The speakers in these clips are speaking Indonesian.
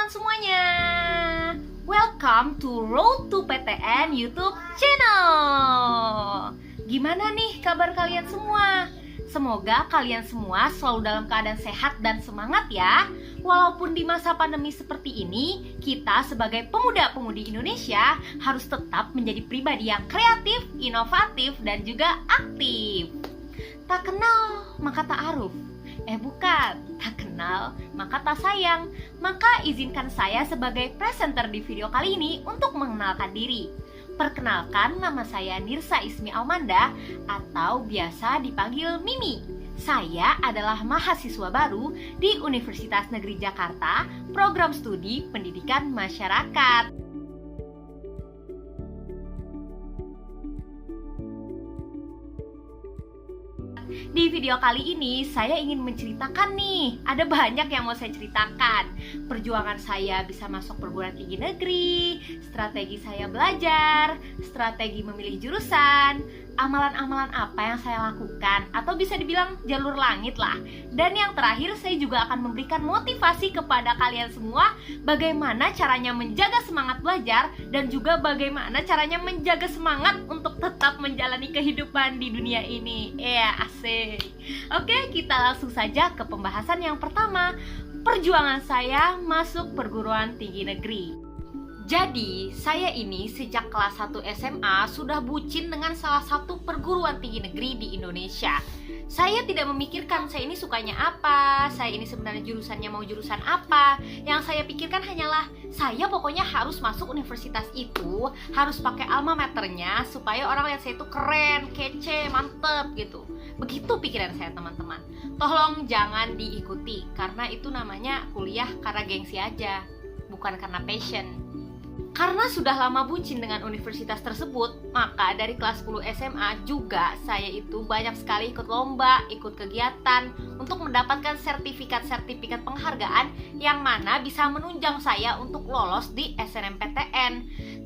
teman-teman semuanya. Welcome to Road to PTN YouTube channel. Gimana nih kabar kalian semua? Semoga kalian semua selalu dalam keadaan sehat dan semangat ya. Walaupun di masa pandemi seperti ini, kita sebagai pemuda-pemudi Indonesia harus tetap menjadi pribadi yang kreatif, inovatif, dan juga aktif. Tak kenal maka tak aruf. Bukan, tak kenal maka tak sayang. Maka izinkan saya sebagai presenter di video kali ini untuk mengenalkan diri. Perkenalkan, nama saya Nirsa Ismi Almanda atau biasa dipanggil Mimi. Saya adalah mahasiswa baru di Universitas Negeri Jakarta, program studi Pendidikan Masyarakat. Di video kali ini saya ingin menceritakan nih, ada banyak yang mau saya ceritakan. Perjuangan saya bisa masuk perguruan tinggi negeri, strategi saya belajar, strategi memilih jurusan, amalan-amalan apa yang saya lakukan, atau bisa dibilang jalur langit lah. Dan yang terakhir, saya juga akan memberikan motivasi kepada kalian semua bagaimana caranya menjaga semangat belajar dan juga bagaimana caranya menjaga semangat untuk tetap menjalani kehidupan di dunia ini. Asik. Oke, kita langsung saja ke pembahasan yang pertama. Perjuangan saya masuk perguruan tinggi negeri. Jadi, saya ini sejak kelas 1 SMA sudah bucin dengan salah satu perguruan tinggi negeri di Indonesia. Saya tidak memikirkan saya ini sukanya apa, saya ini sebenarnya jurusannya mau jurusan apa. Yang saya pikirkan hanyalah saya pokoknya harus masuk universitas itu, harus pakai alma maternya supaya orang lihat saya itu keren, kece, mantep gitu. Begitu pikiran saya, teman-teman. Tolong jangan diikuti, karena itu namanya kuliah karena gengsi aja, bukan karena passion. Karena sudah lama bucin dengan universitas tersebut, maka dari kelas 10 SMA juga saya itu banyak sekali ikut lomba, ikut kegiatan untuk mendapatkan sertifikat-sertifikat penghargaan yang mana bisa menunjang saya untuk lolos di SNMPTN.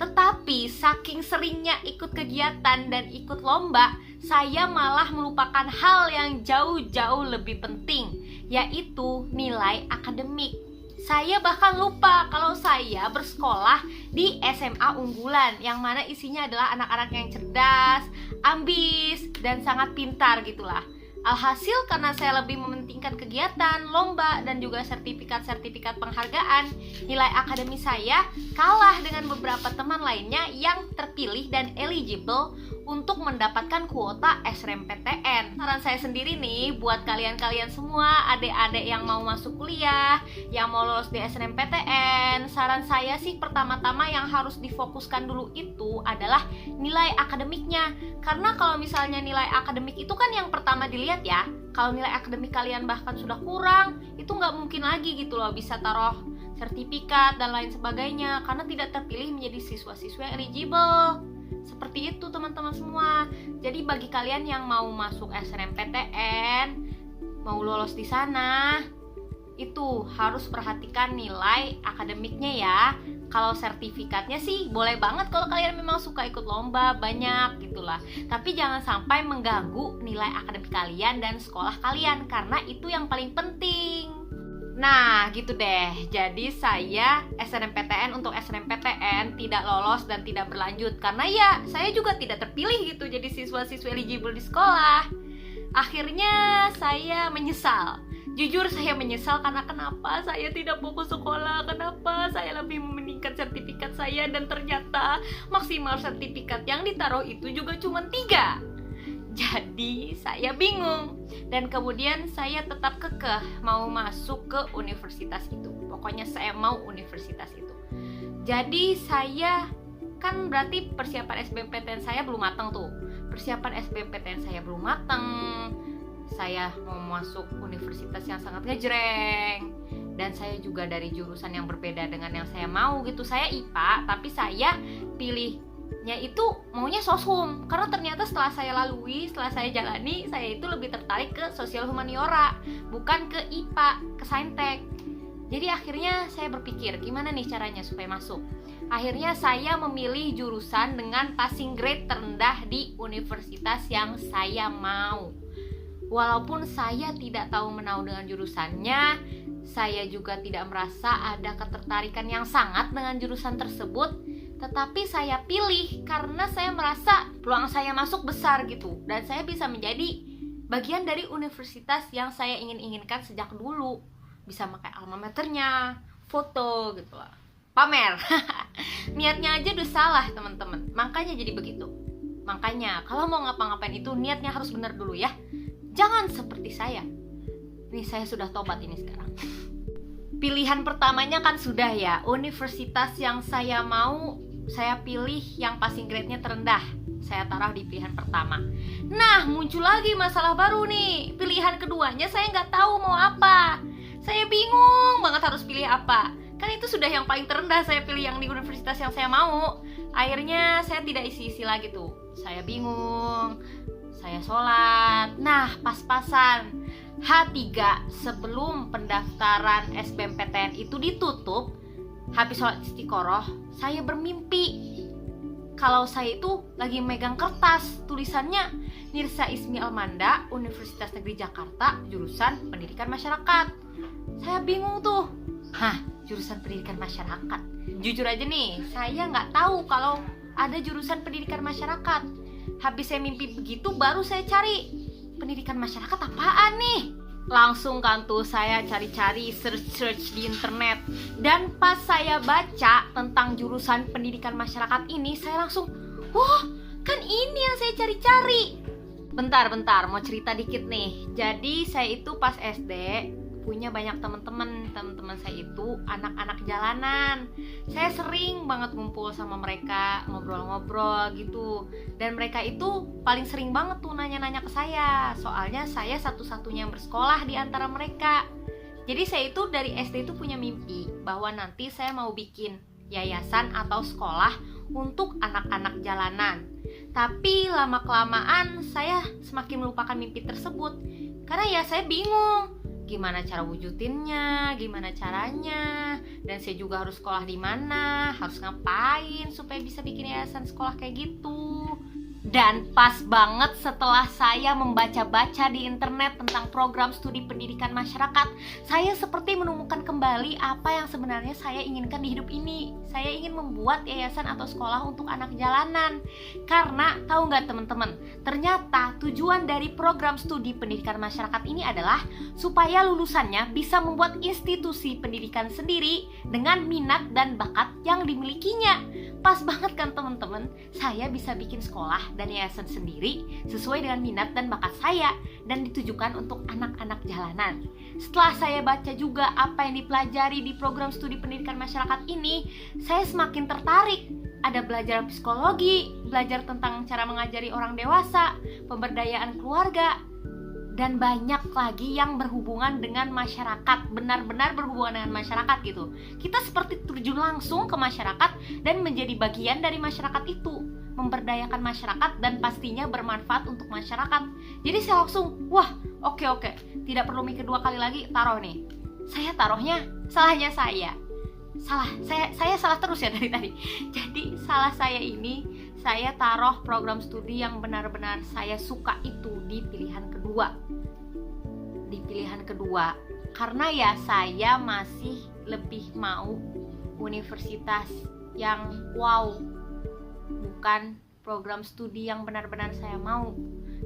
Tetapi saking seringnya ikut kegiatan dan ikut lomba, saya malah melupakan hal yang jauh-jauh lebih penting, yaitu nilai akademik. Saya bahkan lupa kalau saya bersekolah di SMA unggulan yang mana isinya adalah anak-anak yang cerdas, ambis, dan sangat pintar gitulah. Alhasil karena saya lebih mementingkan kegiatan, lomba, dan juga sertifikat-sertifikat penghargaan, nilai akademi saya kalah dengan beberapa teman lainnya yang terpilih dan eligible untuk mendapatkan kuota SNMPTN. Saran saya sendiri nih buat kalian-kalian semua, adik-adik yang mau masuk kuliah, yang mau lolos di SNMPTN, saran saya sih pertama-tama yang harus difokuskan dulu itu adalah nilai akademiknya. Karena kalau misalnya nilai akademik itu kan yang pertama dilihat ya. Kalau nilai akademik kalian bahkan sudah kurang, itu nggak mungkin lagi gitu loh bisa taruh sertifikat dan lain sebagainya, karena tidak terpilih menjadi siswa-siswa yang eligible. Seperti itu teman-teman semua. Jadi bagi kalian yang mau masuk SNMPTN, mau lolos di sana, itu harus perhatikan nilai akademiknya ya. Kalau sertifikatnya sih boleh banget kalau kalian memang suka ikut lomba banyak gitulah. Tapi jangan sampai mengganggu nilai akademik kalian dan sekolah kalian, karena itu yang paling penting. Nah gitu deh, jadi saya SNMPTN untuk SNMPTN tidak lolos dan tidak berlanjut karena ya saya juga tidak terpilih gitu jadi siswa-siswa eligible di sekolah. Akhirnya saya menyesal. Jujur saya menyesal karena kenapa saya tidak fokus sekolah, kenapa saya lebih mementingkan sertifikat saya dan ternyata maksimal sertifikat yang ditaruh itu juga cuma 3. Jadi saya bingung dan kemudian saya tetap kekeh mau masuk ke universitas itu. Pokoknya saya mau universitas itu. Jadi saya kan berarti persiapan SBMPTN saya belum matang tuh. Persiapan SBMPTN saya belum matang. Saya mau masuk universitas yang sangat ngejreng. Dan saya juga dari jurusan yang berbeda dengan yang saya mau gitu. Saya IPA tapi saya pilihnya itu maunya soshum, karena ternyata setelah saya lalui, setelah saya jalani, saya itu lebih tertarik ke sosial humaniora, bukan ke IPA, ke saintek. Jadi akhirnya saya berpikir gimana nih caranya supaya masuk. Akhirnya saya memilih jurusan dengan passing grade terendah di universitas yang saya mau. Walaupun saya tidak tahu menau dengan jurusannya, Saya juga tidak merasa ada ketertarikan yang sangat dengan jurusan tersebut, tetapi saya pilih karena saya merasa peluang saya masuk besar gitu, dan saya bisa menjadi bagian dari universitas yang saya inginkan sejak dulu. Bisa pakai alma maternya, foto gitu lah, pamer. Niatnya aja udah salah teman-teman, makanya jadi begitu. Makanya kalau mau ngapa-ngapain itu niatnya harus benar dulu ya. Jangan seperti saya. Ini saya sudah tobat ini sekarang. Pilihan pertamanya kan sudah ya, universitas yang saya mau, saya pilih yang passing grade-nya terendah. Saya taruh di pilihan pertama. Nah, muncul lagi masalah baru nih. Pilihan keduanya saya nggak tahu mau apa. Saya bingung banget harus pilih apa. Kan itu sudah yang paling terendah, saya pilih yang di universitas yang saya mau. Akhirnya saya tidak isi-isi lagi tuh. Saya bingung. Saya sholat. Nah, pas-pasan H3 sebelum pendaftaran SBMPTN itu ditutup, habis sholat istiqoroh, saya bermimpi kalau saya itu lagi megang kertas tulisannya Nirsa Ismi Almanda, Universitas Negeri Jakarta, jurusan Pendidikan Masyarakat. Saya bingung tuh, jurusan Pendidikan Masyarakat. Jujur aja nih, saya nggak tahu kalau ada jurusan Pendidikan Masyarakat. Habis saya mimpi begitu, baru saya cari pendidikan masyarakat apaan nih? Langsung kan tuh saya cari-cari, search di internet. Dan pas saya baca tentang jurusan pendidikan masyarakat ini, saya langsung, wah, kan ini yang saya cari-cari. Bentar, mau cerita dikit nih. Jadi saya itu pas SD punya banyak teman-teman saya itu anak-anak jalanan. Saya sering banget ngumpul sama mereka, ngobrol-ngobrol gitu. Dan mereka itu paling sering banget tuh nanya-nanya ke saya. Soalnya saya satu-satunya yang bersekolah di antara mereka. Jadi saya itu dari SD itu punya mimpi bahwa nanti saya mau bikin yayasan atau sekolah untuk anak-anak jalanan. Tapi lama-kelamaan saya semakin melupakan mimpi tersebut. Karena ya saya bingung gimana cara wujudinnya, gimana caranya, dan saya juga harus sekolah di mana, harus ngapain supaya bisa bikin yayasan sekolah kayak gitu. Dan pas banget setelah saya membaca-baca di internet tentang program studi pendidikan masyarakat, saya seperti menemukan kembali apa yang sebenarnya saya inginkan di hidup ini. Saya ingin membuat yayasan atau sekolah untuk anak jalanan. Karena tahu nggak teman-teman, ternyata tujuan dari program studi pendidikan masyarakat ini adalah supaya lulusannya bisa membuat institusi pendidikan sendiri dengan minat dan bakat yang dimilikinya. Pas banget kan teman-teman, saya bisa bikin sekolah dan yayasan sendiri sesuai dengan minat dan bakat saya dan ditujukan untuk anak-anak jalanan. Setelah saya baca juga apa yang dipelajari di program studi pendidikan masyarakat ini, saya semakin tertarik. Ada belajar psikologi, belajar tentang cara mengajari orang dewasa, pemberdayaan keluarga, dan banyak lagi yang berhubungan dengan masyarakat, benar-benar berhubungan dengan masyarakat gitu. Kita seperti terjun langsung ke masyarakat dan menjadi bagian dari masyarakat itu, memberdayakan masyarakat dan pastinya bermanfaat untuk masyarakat. Jadi saya langsung, wah, oke, tidak perlu mikir dua kali lagi, taruh nih. Saya taruhnya, salahnya saya salah terus ya dari tadi. Jadi salah saya ini, saya taruh program studi yang benar-benar saya suka itu di pilihan kedua. Karena ya saya masih lebih mau universitas yang wow, bukan program studi yang benar-benar saya mau.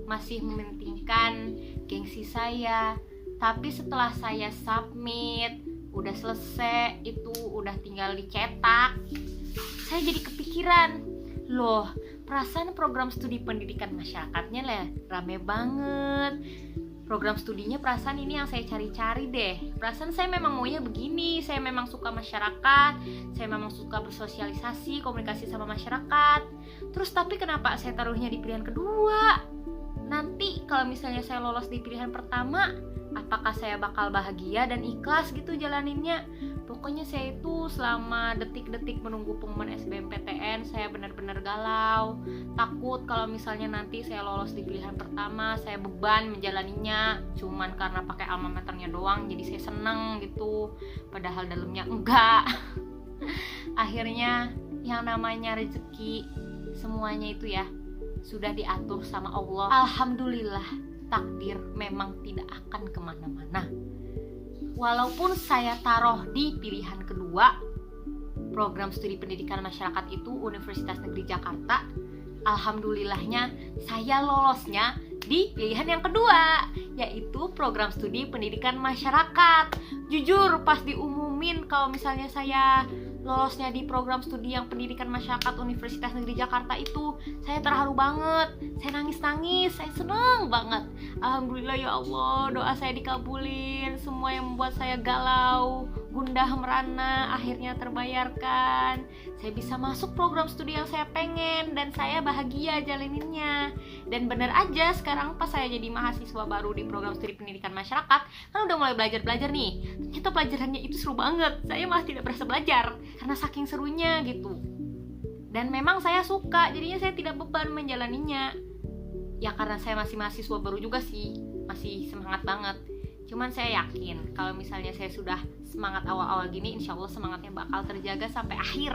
Masih mementingkan gengsi saya. Tapi setelah saya submit, udah selesai, itu udah tinggal dicetak, saya jadi kepikiran, loh, perasaan program studi pendidikan masyarakatnya lah rame banget. Program studinya perasaan ini yang saya cari-cari deh. Perasaan saya memang maunya begini, saya memang suka masyarakat, saya memang suka bersosialisasi, komunikasi sama masyarakat. Terus tapi kenapa saya taruhnya di pilihan kedua? Nanti kalau misalnya saya lolos di pilihan pertama, apakah saya bakal bahagia dan ikhlas gitu jalaninnya? Pokoknya saya itu selama detik-detik menunggu pengumuman SBMPTN, saya benar-benar galau. Takut kalau misalnya nanti saya lolos di pilihan pertama, saya beban menjalaninya cuman karena pakai alma maternya doang, jadi saya seneng gitu, padahal dalamnya enggak. Akhirnya yang namanya rezeki, semuanya itu ya sudah diatur sama Allah. Alhamdulillah, takdir memang tidak akan kemana-mana. walaupun saya taruh di pilihan kedua, program studi pendidikan masyarakat itu Universitas Negeri Jakarta, alhamdulillahnya saya lolosnya di pilihan yang kedua, yaitu program studi pendidikan masyarakat. Jujur pas diumumin kalau misalnya saya lolosnya di program studi yang pendidikan masyarakat Universitas Negeri Jakarta itu, saya terharu banget, saya nangis-nangis, saya seneng banget. Alhamdulillah ya Allah, doa saya dikabulin, semua yang membuat saya galau, gundah merana akhirnya terbayarkan. Saya bisa masuk program studi yang saya pengen dan saya bahagia jalaninnya. Dan bener aja sekarang pas saya jadi mahasiswa baru di program studi pendidikan masyarakat, kan udah mulai belajar nih. Ternyata pelajarannya itu seru banget, saya malah tidak berasa belajar karena saking serunya gitu. Dan memang saya suka, jadinya saya tidak beban menjalaninya. Ya karena saya masih mahasiswa baru juga sih, masih semangat banget. Cuman saya yakin kalau misalnya saya sudah semangat awal-awal gini, insya Allah semangatnya bakal terjaga sampai akhir.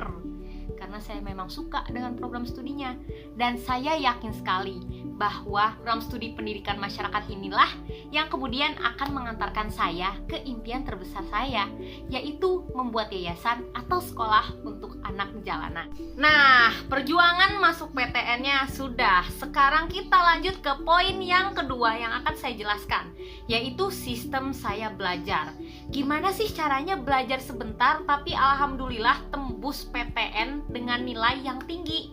Karena saya memang suka dengan program studinya. Dan saya yakin sekali bahwa program studi pendidikan masyarakat inilah yang kemudian akan mengantarkan saya ke impian terbesar saya, yaitu membuat yayasan atau sekolah untuk anak jalanan. Nah, perjuangan masuk PTN-nya sudah. Sekarang kita lanjut ke poin yang kedua yang akan saya jelaskan, yaitu sistem saya belajar. Gimana sih caranya belajar sebentar tapi alhamdulillah tembus PTN dengan nilai yang tinggi.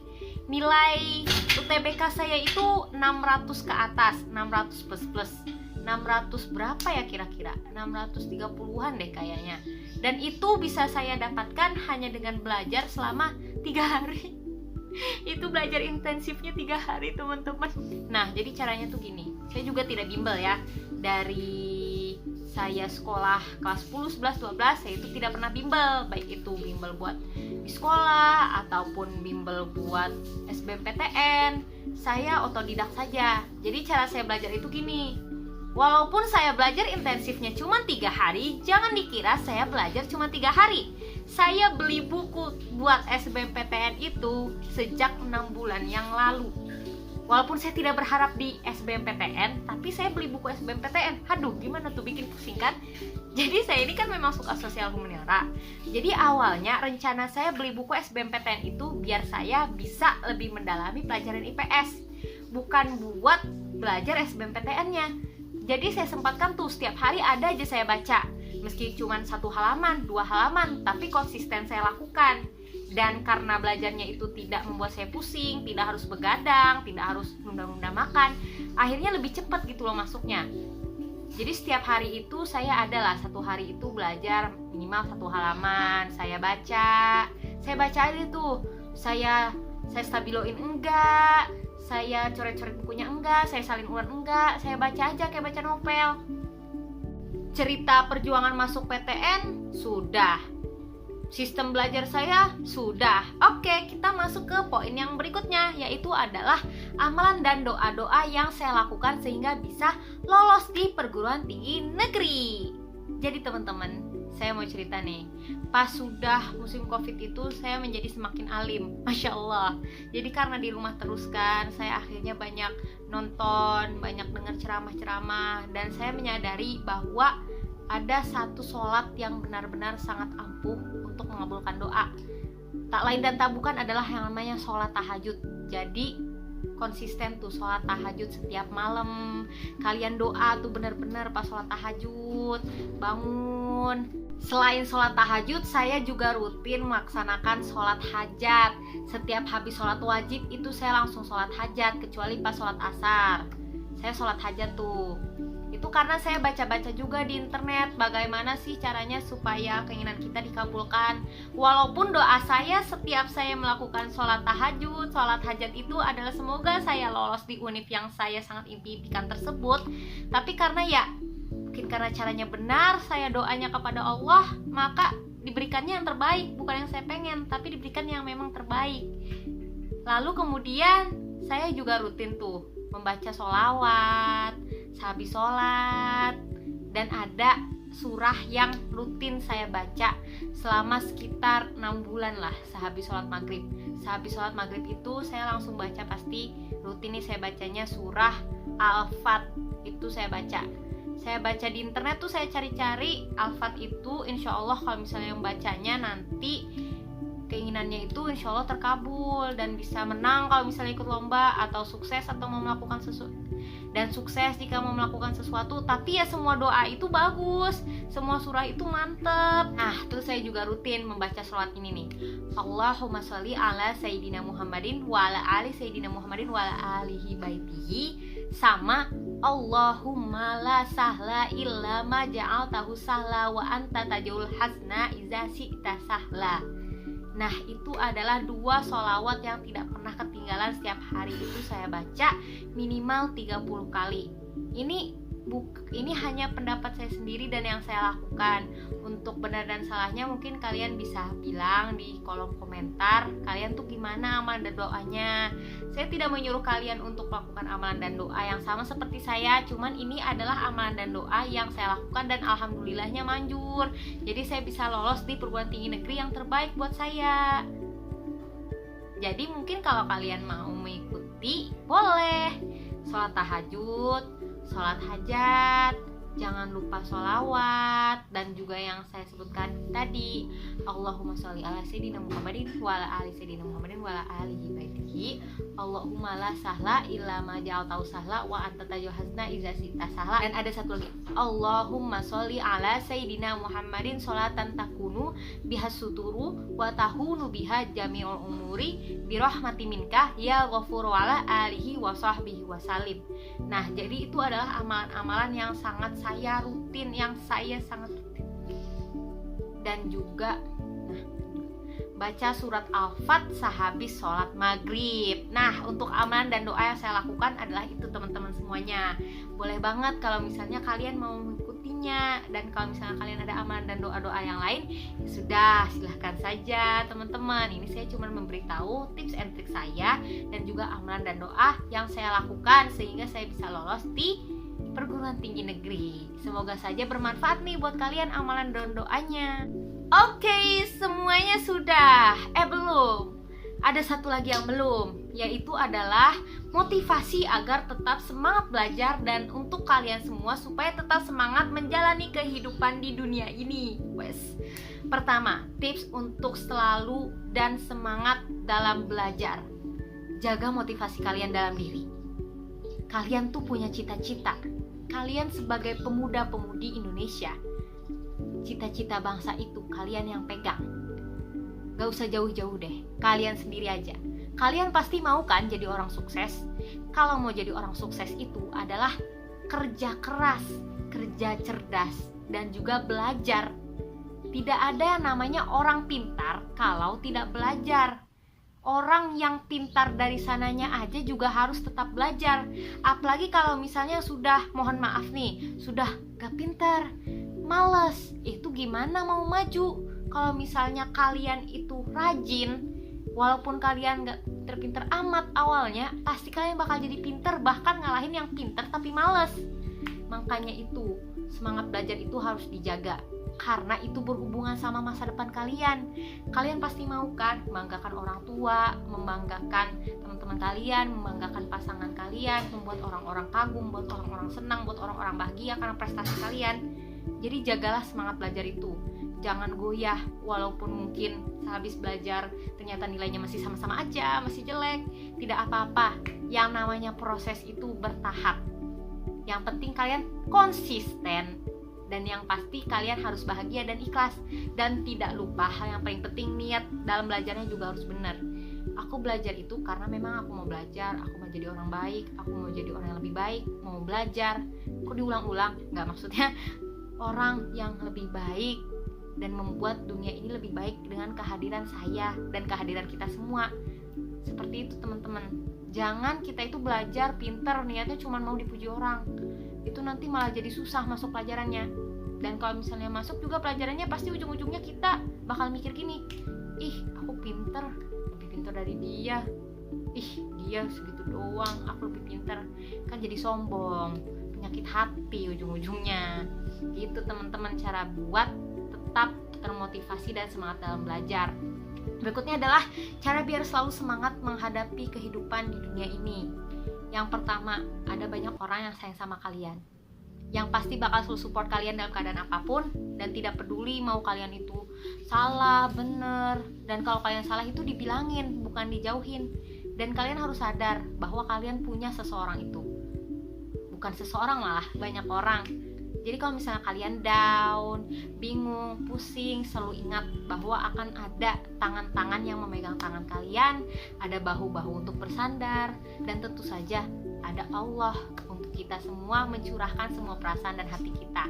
Nilai UTBK saya itu 600 ke atas, 600 plus 600 berapa ya kira-kira? 630-an deh kayaknya. Dan itu bisa saya dapatkan hanya dengan belajar selama 3 hari. Itu belajar intensifnya 3 hari teman-teman. Nah jadi caranya tuh gini, saya juga tidak bimbel ya. Dari saya sekolah kelas 10, 11, 12 saya itu tidak pernah bimbel. Baik itu bimbel buat di sekolah ataupun bimbel buat SBMPTN. Saya otodidak saja. Jadi cara saya belajar itu gini, walaupun saya belajar intensifnya cuma 3 hari, jangan dikira saya belajar cuma 3 hari. Saya beli buku buat SBMPTN itu sejak 6 bulan yang lalu. Walaupun saya tidak berharap di SBMPTN, tapi saya beli buku SBMPTN. Aduh, gimana tuh, bikin pusing kan? Jadi saya ini kan memang suka sosial humaniora. Jadi awalnya rencana saya beli buku SBMPTN itu biar saya bisa lebih mendalami pelajaran IPS, bukan buat belajar SBMPTN-nya. Jadi saya sempatkan tuh setiap hari ada aja saya baca, meski cuma 1 halaman, 2 halaman, tapi konsisten saya lakukan. Dan karena belajarnya itu tidak membuat saya pusing, tidak harus begadang, tidak harus nunda-nunda makan, akhirnya lebih cepat gitu loh masuknya. Jadi setiap hari itu saya adalah 1 hari itu belajar minimal 1 halaman, saya baca aja tuh, saya stabiloin enggak, saya coret-coret bukunya enggak, saya salin ulang enggak, saya baca aja kayak baca novel. Cerita perjuangan masuk PTN sudah, sistem belajar saya sudah. Oke, kita masuk ke poin yang berikutnya, yaitu adalah amalan dan doa-doa yang saya lakukan sehingga bisa lolos di perguruan tinggi negeri. Jadi teman-teman, saya mau cerita nih, pas sudah musim COVID itu saya menjadi semakin alim, Masya Allah. Jadi karena di rumah terus kan, saya akhirnya banyak nonton, banyak dengar ceramah-ceramah, dan saya menyadari bahwa ada satu sholat yang benar-benar sangat ampuh untuk mengabulkan doa. Tak lain dan tak bukan adalah yang namanya sholat tahajud. Jadi konsisten tuh sholat tahajud setiap malam. Kalian doa tuh benar-benar pas sholat tahajud, bangun. Selain sholat tahajud, saya juga rutin melaksanakan sholat hajat. Setiap habis sholat wajib itu saya langsung sholat hajat, kecuali pas sholat asar. Saya sholat hajat tuh. Itu karena saya baca-baca juga di internet bagaimana sih caranya supaya keinginan kita dikabulkan. Walaupun doa saya setiap saya melakukan sholat tahajud, sholat hajat itu adalah semoga saya lolos di univ yang saya sangat impikan tersebut. Tapi karena ya mungkin karena caranya benar, saya doanya kepada Allah, maka diberikannya yang terbaik. Bukan yang saya pengen, tapi diberikan yang memang terbaik. Lalu kemudian saya juga rutin tuh membaca sholawat sehabis sholat, dan ada surah yang rutin saya baca selama sekitar 6 bulan lah sehabis sholat maghrib. Sehabis sholat maghrib itu saya langsung baca, pasti rutin nih saya bacanya surah Al-Fat, itu saya baca Saya baca di internet tuh, saya cari-cari Al-Fat itu, insya Allah kalau misalnya yang bacanya nanti keinginannya itu insya Allah terkabul dan bisa menang kalau misalnya ikut lomba atau sukses atau mau melakukan sesuatu, dan sukses jika mau melakukan sesuatu. Tapi ya semua doa itu bagus, semua surah itu mantep. Nah terus saya juga rutin membaca sholawat ini nih, Allahumma sholli ala Sayyidina Muhammadin wa ala ali Sayyidina Muhammadin wa ala alihi baitihi, sama Allahumma la sahla illa ma ja'altahu sahla wa anta tajul hasna iza syi'ta sahla. Nah itu adalah 2 sholawat yang tidak pernah ketinggalan. Setiap hari itu saya baca minimal 30 kali. Ini hanya pendapat saya sendiri dan yang saya lakukan. Untuk benar dan salahnya mungkin kalian bisa bilang di kolom komentar, kalian tuh gimana amalan dan doanya. Saya tidak menyuruh kalian untuk melakukan amalan dan doa yang sama seperti saya, cuman ini adalah amalan dan doa yang saya lakukan dan alhamdulillahnya manjur. Jadi saya bisa lolos di perguruan tinggi negeri yang terbaik buat saya. Jadi mungkin kalau kalian mau mengikuti, boleh. Sholat tahajud, sholat hajat, jangan lupa sholawat, dan juga yang saya sebutkan tadi, Allahumma sholli ala Sayyidina Muhammadin wa ala ali Sayyidina Muhammadin wa ala alihi baitihi, Allahumma la sahla illa ma ja'altahu sahla wa anta tajul hasna iza syi'ta sahla. Dan ada satu lagi, Allahumma sholli ala Sayyidina Muhammadin sholatan takunu biha suturu wa tahunu biha jami'ul umuri birahmati minka ya ghafur wa ala alihi wa sahbihi wa salim. Nah jadi itu adalah amalan-amalan yang sangat saya rutin, dan juga baca surat Al-Fat sehabis sholat maghrib. Nah untuk amalan dan doa yang saya lakukan adalah itu teman-teman semuanya. Boleh banget kalau misalnya kalian mau mengikutinya, dan kalau misalnya kalian ada amalan dan doa-doa yang lain, ya sudah, silahkan saja teman-teman. Ini saya cuma memberitahu tips and trik saya dan juga amalan dan doa yang saya lakukan sehingga saya bisa lolos di perguruan tinggi negeri. Semoga saja bermanfaat nih buat kalian amalan dan doanya. Oke, semuanya sudah. Belum. Ada satu lagi yang belum, yaitu adalah motivasi agar tetap semangat belajar dan untuk kalian semua supaya tetap semangat menjalani kehidupan di dunia ini. Pertama, tips untuk selalu dan semangat dalam belajar. Jaga motivasi kalian dalam diri. Kalian tuh punya cita-cita. Kalian sebagai pemuda-pemudi Indonesia, cita-cita bangsa itu kalian yang pegang. Gak usah jauh-jauh deh, kalian sendiri aja. Kalian pasti mau kan jadi orang sukses? Kalau mau jadi orang sukses itu adalah kerja keras, kerja cerdas, dan juga belajar. Tidak ada yang namanya orang pintar kalau tidak belajar. Orang yang pintar dari sananya aja juga harus tetap belajar. Apalagi kalau misalnya sudah, mohon maaf nih, sudah gak pintar, males, itu gimana mau maju? Kalau misalnya kalian itu rajin, walaupun kalian gak terpintar amat awalnya, pasti kalian bakal jadi pintar, bahkan ngalahin yang pintar tapi males. Makanya itu, semangat belajar itu harus dijaga, karena itu berhubungan sama masa depan kalian. Kalian pasti mau kan membanggakan orang tua, membanggakan teman-teman kalian, membanggakan pasangan kalian, membuat orang-orang kagum, membuat orang-orang senang, membuat orang-orang bahagia karena prestasi kalian. Jadi jagalah semangat belajar itu. Jangan goyah walaupun mungkin sehabis belajar ternyata nilainya masih sama-sama aja, masih jelek. Tidak apa-apa, yang namanya proses itu bertahap. Yang penting kalian konsisten. Dan yang pasti kalian harus bahagia dan ikhlas. Dan tidak lupa hal yang paling penting, niat dalam belajarnya juga harus benar. Aku belajar itu karena memang aku mau belajar, aku mau jadi orang baik, aku mau jadi orang yang lebih baik, mau belajar. Kok diulang-ulang? Nggak, maksudnya orang yang lebih baik dan membuat dunia ini lebih baik dengan kehadiran saya dan kehadiran kita semua. Seperti itu teman-teman. Jangan kita itu belajar pinter niatnya cuma mau dipuji orang. Itu nanti malah jadi susah masuk pelajarannya. Dan kalau misalnya masuk juga pelajarannya, pasti ujung-ujungnya kita bakal mikir gini, ih aku pinter, lebih pinter dari dia, ih dia segitu doang, aku lebih pinter. Kan jadi sombong, penyakit hati ujung-ujungnya. Gitu teman-teman cara buat tetap termotivasi dan semangat dalam belajar. Berikutnya adalah cara biar selalu semangat menghadapi kehidupan di dunia ini. Yang pertama, ada banyak orang yang sayang sama kalian. yang pasti bakal selalu support kalian dalam keadaan apapun, dan tidak peduli mau kalian itu salah, bener. Dan kalau kalian salah itu dibilangin, bukan dijauhin. Dan kalian harus sadar bahwa kalian punya seseorang itu. Bukan seseorang, malah banyak orang. Jadi kalau misalnya kalian down, bingung, pusing, selalu ingat bahwa akan ada tangan-tangan yang memegang tangan kalian, ada bahu-bahu untuk bersandar, dan tentu saja ada Allah untuk kita semua mencurahkan semua perasaan dan hati kita.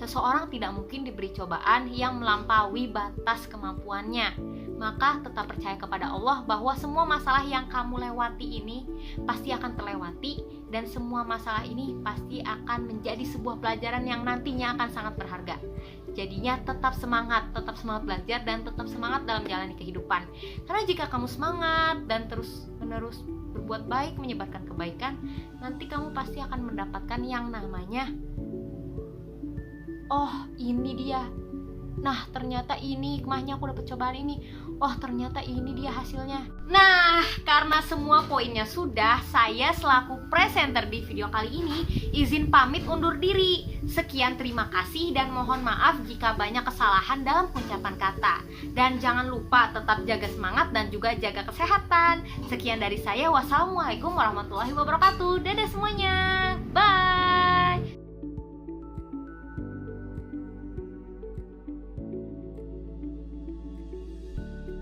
Seseorang tidak mungkin diberi cobaan yang melampaui batas kemampuannya. Maka tetap percaya kepada Allah bahwa semua masalah yang kamu lewati ini pasti akan terlewati, dan semua masalah ini pasti akan menjadi sebuah pelajaran yang nantinya akan sangat berharga. Jadinya tetap semangat belajar, dan tetap semangat dalam menjalani kehidupan. Karena jika kamu semangat dan terus-menerus berbuat baik, menyebarkan kebaikan, nanti kamu pasti akan mendapatkan yang namanya, oh ini dia, nah ternyata ini hikmahnya aku dapat cobaan ini, oh ternyata ini dia hasilnya. Nah, karena semua poinnya sudah, saya selaku presenter di video kali ini izin pamit undur diri. Sekian, terima kasih, dan mohon maaf jika banyak kesalahan dalam ucapan kata. Dan jangan lupa tetap jaga semangat dan juga jaga kesehatan. Sekian dari saya, wassalamualaikum warahmatullahi wabarakatuh. Dadah semuanya.